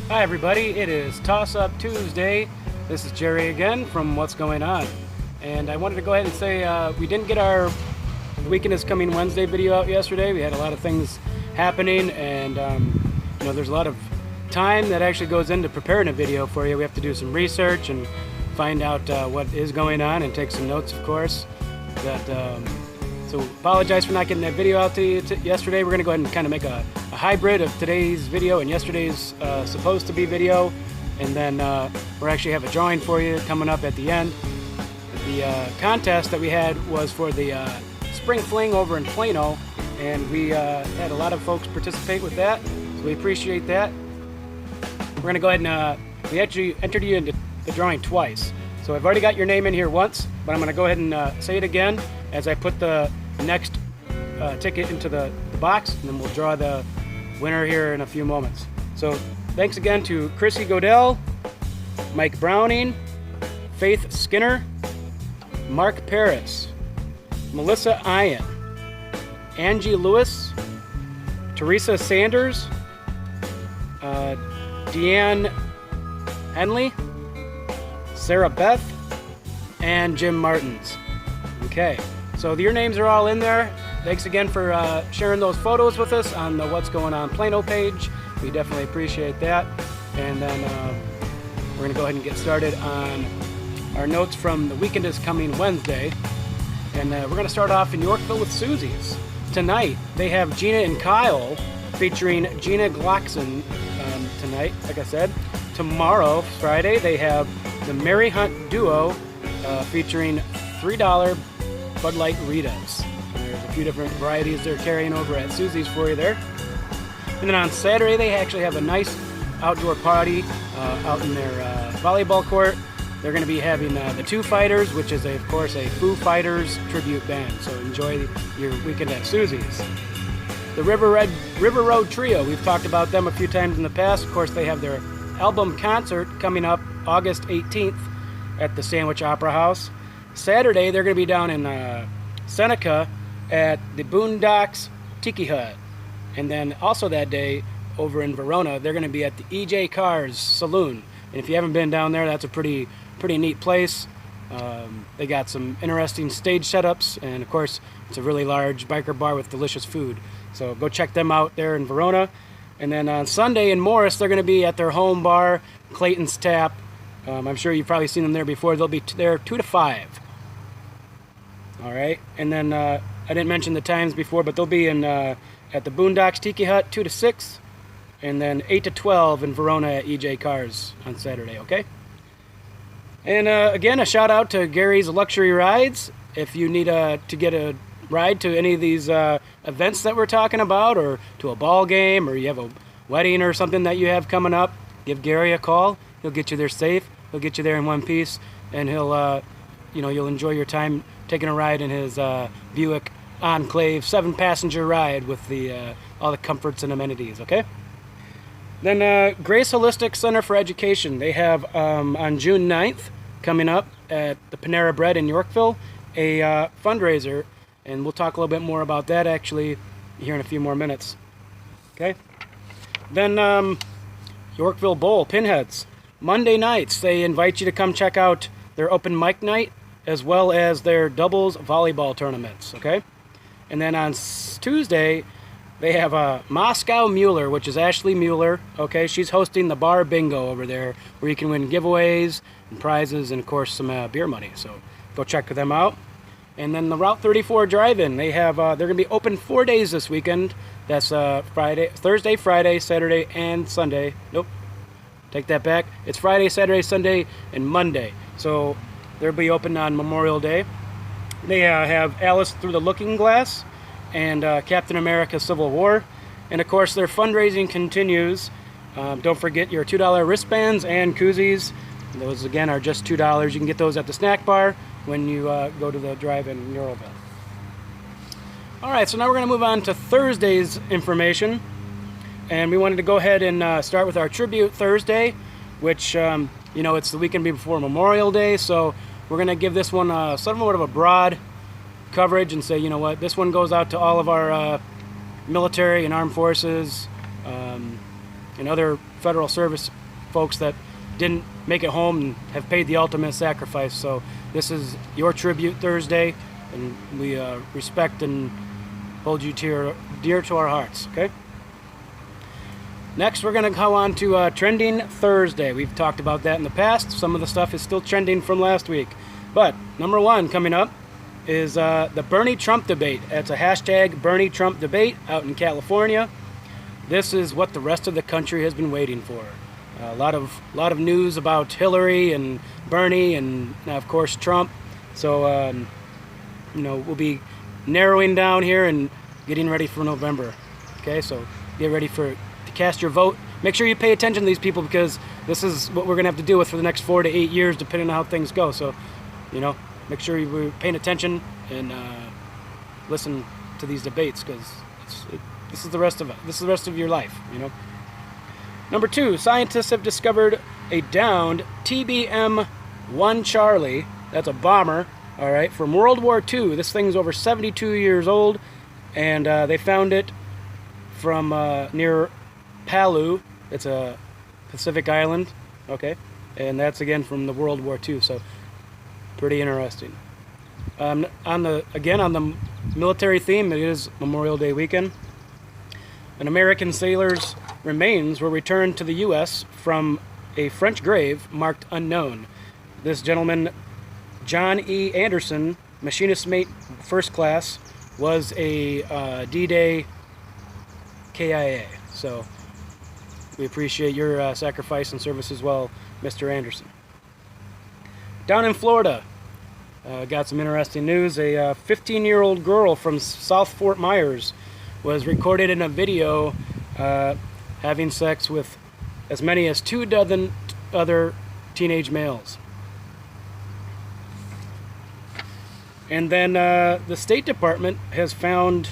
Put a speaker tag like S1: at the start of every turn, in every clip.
S1: Hi everybody, it is Toss Up Tuesday. This is Jerry again from What's Going On. And I wanted to go ahead and say we didn't get our Weekend is Coming Wednesday video out yesterday. We had a lot of things happening and there's a lot of time that actually goes into preparing a video for you. We have to do some research and find out what is going on and take some notes, of course. So apologize for not getting that video out to you yesterday. We're going to go ahead and kind of make a hybrid of today's video and yesterday's supposed to be video, and then we'll actually have a drawing for you coming up at the end. The contest that we had was for the Spring Fling over in Plano, and we had a lot of folks participate with that, so we appreciate that. We're going to go ahead and we actually entered you into the drawing twice. So I've already got your name in here once, but I'm going to go ahead and say it again as I put the next ticket into the box, and then we'll draw the winner here in a few moments. So thanks again to Chrissy Godell, Mike Browning, Faith Skinner, Mark Paris, Melissa Ian, Angie Lewis, Teresa Sanders, Deanne Henley, Sarah Beth, and Jim Martins. Okay, so your names are all in there. Thanks again for sharing those photos with us on the What's Going On Plano page. We definitely appreciate that. And then we're going to go ahead and get started on our notes from the Weekend is Coming Wednesday. And we're going to start off in Yorkville with Susie's. Tonight, they have Gina and Kyle featuring Gina Glockson tonight, like I said. Tomorrow, Friday, they have the Mary Hunt Duo featuring $3 Bud Light Ritas. There's a few different varieties they're carrying over at Susie's for you there. And then on Saturday, they actually have a nice outdoor party out in their volleyball court. They're going to be having the Two Fighters, which is, of course, a Foo Fighters tribute band. So enjoy your weekend at Susie's. The River Road Trio, we've talked about them a few times in the past. Of course, they have their album concert coming up August 18th at the Sandwich Opera House. Saturday, they're going to be down in Seneca at the Boondocks Tiki Hut. And then also that day, over in Verona, they're going to be at the E.J. Carr's Saloon. And if you haven't been down there, that's a pretty neat place. They got some interesting stage setups, and of course, it's a really large biker bar with delicious food. So go check them out there in Verona. And then on Sunday in Morris, they're going to be at their home bar, Clayton's Tap. I'm sure you've probably seen them there before. They'll be there 2 to 5. All right. And then I didn't mention the times before, but they'll be in at the Boondocks Tiki Hut 2 to 6, and then 8 to 12 in Verona at E.J. Carr's on Saturday. Okay. And again, a shout out to Gary's Luxury Rides. If you need to get a ride to any of these events that we're talking about, or to a ball game, or you have a wedding or something that you have coming up, give Gary a call. He'll get you there safe. He'll get you there in one piece, and he'll, you'll enjoy your time taking a ride in his Buick Enclave 7-passenger ride with the all the comforts and amenities. Okay. Then Grace Holistic Center for Education, they have on June 9th, coming up at the Panera Bread in Yorkville, a fundraiser, and we'll talk a little bit more about that actually here in a few more minutes. Okay? Then Yorkville Bowl, Pinheads. Monday nights, they invite you to come check out their open mic night as well as their doubles volleyball tournaments. Okay? And then on Tuesday, they have a Moscow Mueller, which is Ashley Mueller. Okay, she's hosting the bar bingo over there, where you can win giveaways and prizes, and of course some beer money. So go check them out. And then the Route 34 Drive-In, they have they're going to be open 4 days this weekend. That's Thursday, Friday, Saturday, and Sunday. Nope, take that back. It's Friday, Saturday, Sunday, and Monday. So they'll be open on Memorial Day. They have Alice Through the Looking Glass and Captain America Civil War. And of course their fundraising continues. Don't forget your $2 wristbands and koozies. Those again are just $2. You can get those at the snack bar when you go to the drive-in in Euroville. Alright, so now we're going to move on to Thursday's information. And we wanted to go ahead and start with our Tribute Thursday, which, it's the weekend before Memorial Day, so we're going to give this one somewhat of a broad coverage and say, you know what, this one goes out to all of our military and armed forces, and other federal service folks that didn't make it home and have paid the ultimate sacrifice. So this is your tribute Thursday, and we respect and hold you dear to our hearts, okay? Next, we're going to go on to Trending Thursday. We've talked about that in the past. Some of the stuff is still trending from last week. But number one coming up is the Bernie Trump debate. It's a hashtag Bernie Trump debate out in California. This is what the rest of the country has been waiting for. A lot of news about Hillary and Bernie and of course Trump. So we'll be narrowing down here and getting ready for November. Okay, so get ready to cast your vote. Make sure you pay attention to these people, because this is what we're going to have to deal with for the next 4 to 8 years, depending on how things go. So, make sure you're paying attention and listen to these debates, because this is the rest of it. This is the rest of your life. Number two, scientists have discovered a downed TBM-1 Charlie. That's a bomber. All right, from World War II. This thing's over 72 years old, and they found it from near Palau. It's a Pacific island, okay, and that's again from the World War II. So pretty interesting. On the military theme, it is Memorial Day weekend. An American sailor's remains were returned to the U.S. from a French grave marked unknown. This gentleman, John E. Anderson, machinist mate, first class, was a D-Day KIA. So we appreciate your sacrifice and service as well, Mr. Anderson. Down in Florida, got some interesting news. A 15-year-old girl from South Fort Myers was recorded in a video having sex with as many as 2 dozen other teenage males. And then the State Department has found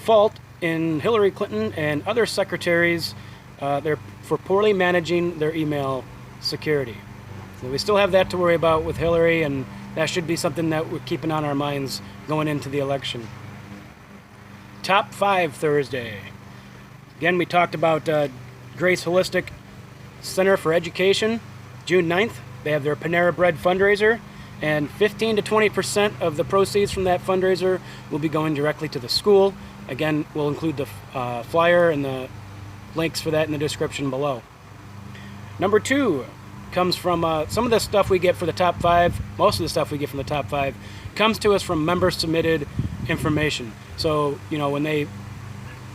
S1: fault in Hillary Clinton and other secretaries for poorly managing their email security. So we still have that to worry about with Hillary, and that should be something that we're keeping on our minds going into the election. Top 5 Thursday. Again, we talked about Grace Holistic Center for Education. June 9th, they have their Panera Bread fundraiser, and 15 to 20% of the proceeds from that fundraiser will be going directly to the school. Again, we'll include the flyer and the links for that in the description below. Number 2 comes from some of the stuff we get for the top 5. Most of the stuff we get from the top 5 comes to us from member-submitted information. So, when they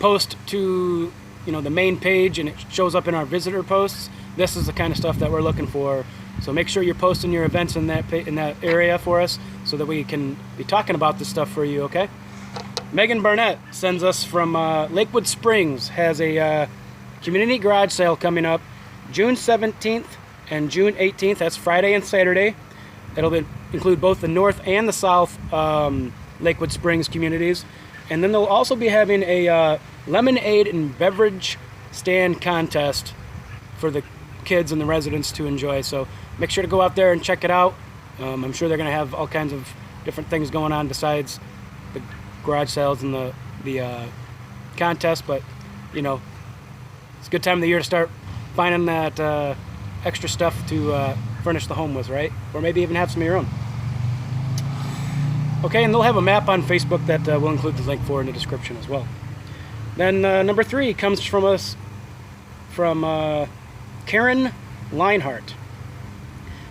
S1: post to, the main page and it shows up in our visitor posts, this is the kind of stuff that we're looking for. So make sure you're posting your events in that area for us so that we can be talking about this stuff for you, okay? Megan Barnett sends us from Lakewood Springs, has a community garage sale coming up June 17th and June 18th. That's Friday and Saturday. It'll include both the North and the South Lakewood Springs communities. And then they'll also be having a lemonade and beverage stand contest for the kids and the residents to enjoy. So make sure to go out there and check it out. I'm sure they're going to have all kinds of different things going on besides the garage sales and the contest. But, it's a good time of the year to start finding that extra stuff to furnish the home with, right? Or maybe even have some of your own. Okay, and they'll have a map on Facebook that we'll include the link for in the description as well. Then number 3 comes from us from Karen Leinhart.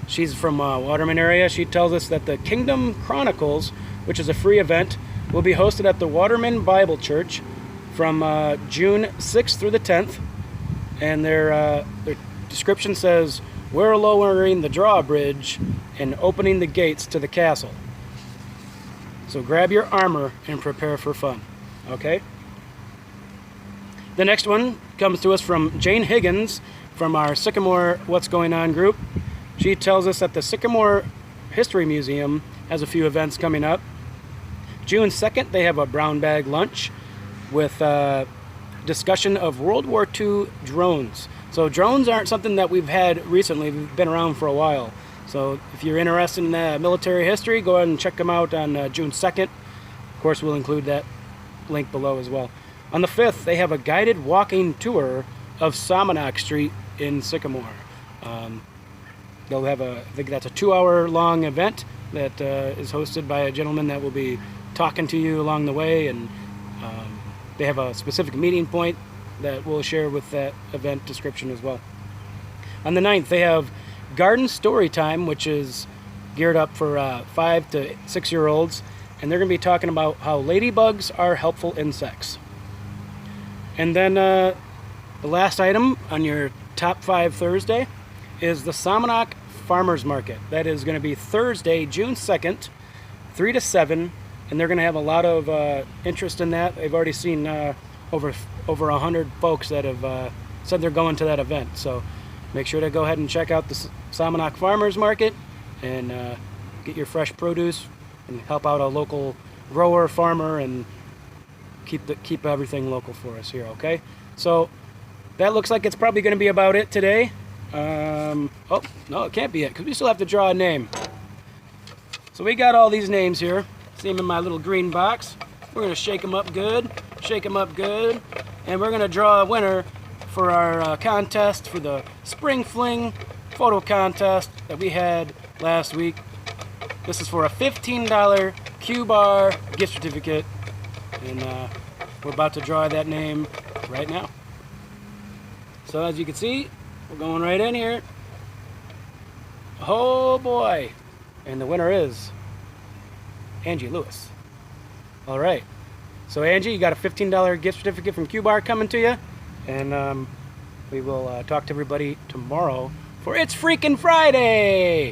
S1: She's from Waterman area. She tells us that the Kingdom Chronicles, which is a free event, will be hosted at the Waterman Bible Church from June 6th through the 10th. And their description says, "We're lowering the drawbridge and opening the gates to the castle. So grab your armor and prepare for fun." Okay? The next one comes to us from Jane Higgins from our Sycamore What's Going On group. She tells us that the Sycamore History Museum has a few events coming up. June 2nd, they have a brown bag lunch with discussion of World War II drones. So drones aren't something that we've had recently. They've been around for a while. So if you're interested in military history, go ahead and check them out on June 2nd. Of course, we'll include that link below as well. On the 5th, they have a guided walking tour of Somonauk Street in Sycamore. They'll have I think that's a 2-hour-long event that is hosted by a gentleman that will be talking to you along the way, and they have a specific meeting point that we'll share with that event description as well. On the 9th, they have Garden Story Time, which is geared up for 5 to 6-year-olds, and they're going to be talking about how ladybugs are helpful insects. And then the last item on your top 5 Thursday is the Somonauk Farmers Market. That is going to be Thursday, June 2nd, 3 to 7, and they're going to have a lot of interest in that. They've already seen over 100 folks that have said they're going to that event. So make sure to go ahead and check out the Somonauk Farmers Market and get your fresh produce and help out a local grower, farmer, and keep everything local for us here, okay? So that looks like it's probably going to be about it today. Oh, no, it can't be it, because we still have to draw a name. So we got all these names here. See them in my little green box. We're going to shake them up good, and we're going to draw a winner for our contest for the Spring Fling photo contest that we had last week. This is for a $15 Q-Bar gift certificate, and we're about to draw that name right now. So as you can see, we're going right in here. Oh boy! And the winner is Angie Lewis. All right. So Angie, you got a $15 gift certificate from Q-Bar coming to you, and we will talk to everybody tomorrow for It's Freaking Friday!